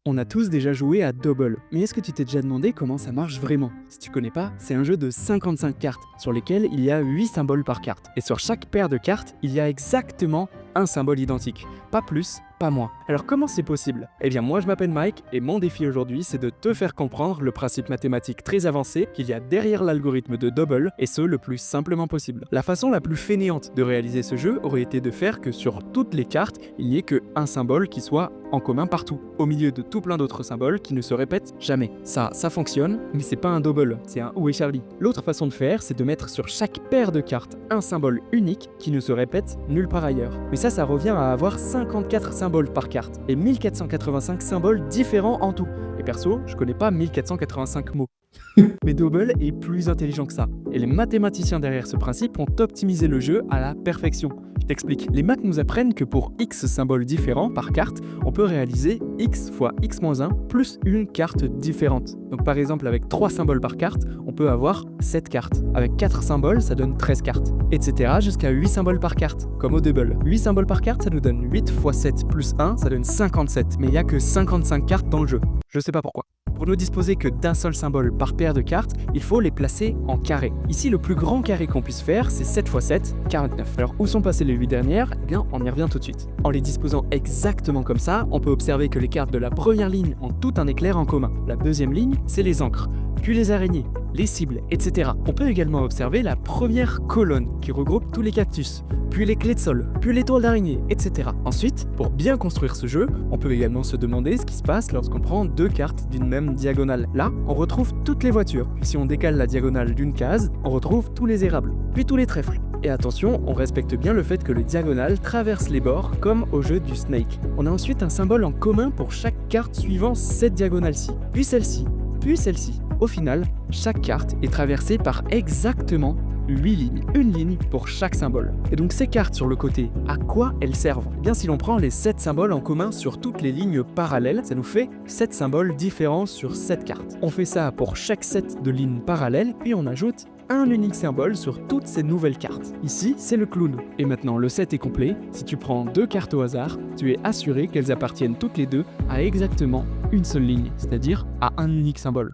On a tous déjà joué à Double, mais est-ce que tu t'es déjà demandé comment ça marche vraiment? Si tu connais pas, c'est un jeu de 55 cartes, sur lesquelles il y a 8 symboles par carte. Et sur chaque paire de cartes, il y a exactement un symbole identique. Pas plus, pas moins. Alors comment c'est possible? Eh bien moi je m'appelle Mike, et mon défi aujourd'hui c'est de te faire comprendre le principe mathématique très avancé qu'il y a derrière l'algorithme de Double, et ce le plus simplement possible. La façon la plus fainéante de réaliser ce jeu aurait été de faire que sur toutes les cartes, il n'y ait qu'un symbole qui soit en commun partout, au milieu de tout plein d'autres symboles qui ne se répètent jamais. Ça fonctionne, mais c'est pas un double, c'est un Où est Charlie. L'autre façon de faire, c'est de mettre sur chaque paire de cartes un symbole unique qui ne se répète nulle part ailleurs. Mais ça revient à avoir 54 symboles par carte, et 1485 symboles différents en tout. Et perso, je connais pas 1485 mots. Mais Double est plus intelligent que ça, et les mathématiciens derrière ce principe ont optimisé le jeu à la perfection. Je t'explique. Les maths nous apprennent que pour x symboles différents par carte, on peut réaliser x fois x-1 plus une carte différente. Donc par exemple avec 3 symboles par carte, on peut avoir 7 cartes. Avec 4 symboles, ça donne 13 cartes. Etc. jusqu'à 8 symboles par carte, comme au Double. 8 symboles par carte, ça nous donne 8 fois 7 plus 1, ça donne 57. Mais il n'y a que 55 cartes dans le jeu. Je sais pas pourquoi. Pour ne disposer que d'un seul symbole par paire de cartes, il faut les placer en carré. Ici, le plus grand carré qu'on puisse faire, c'est 7 x 7, 49. Alors, où sont passées les 8 dernières? Eh bien, on y revient tout de suite. En les disposant exactement comme ça, on peut observer que les cartes de la première ligne ont tout un éclair en commun. La deuxième ligne, c'est les encres, puis les araignées, les cibles, etc. On peut également observer la première colonne qui regroupe tous les cactus, puis les clés de sol, puis les toiles d'araignée, etc. Ensuite, pour bien construire ce jeu, on peut également se demander ce qui se passe lorsqu'on prend deux cartes d'une même diagonale. Là, on retrouve toutes les voitures. Puis si on décale la diagonale d'une case, on retrouve tous les érables, puis tous les trèfles. Et attention, on respecte bien le fait que le diagonale traverse les bords comme au jeu du Snake. On a ensuite un symbole en commun pour chaque carte suivant cette diagonale-ci, puis celle-ci, puis celle-ci. Au final, chaque carte est traversée par exactement 8 lignes, une ligne pour chaque symbole. Et donc ces cartes sur le côté, à quoi elles servent? Eh bien si l'on prend les 7 symboles en commun sur toutes les lignes parallèles, ça nous fait 7 symboles différents sur 7 cartes. On fait ça pour chaque set de lignes parallèles, puis on ajoute un unique symbole sur toutes ces nouvelles cartes. Ici, c'est le clown. Et maintenant, le set est complet. Si tu prends deux cartes au hasard, tu es assuré qu'elles appartiennent toutes les deux à exactement une seule ligne, c'est-à-dire à un unique symbole.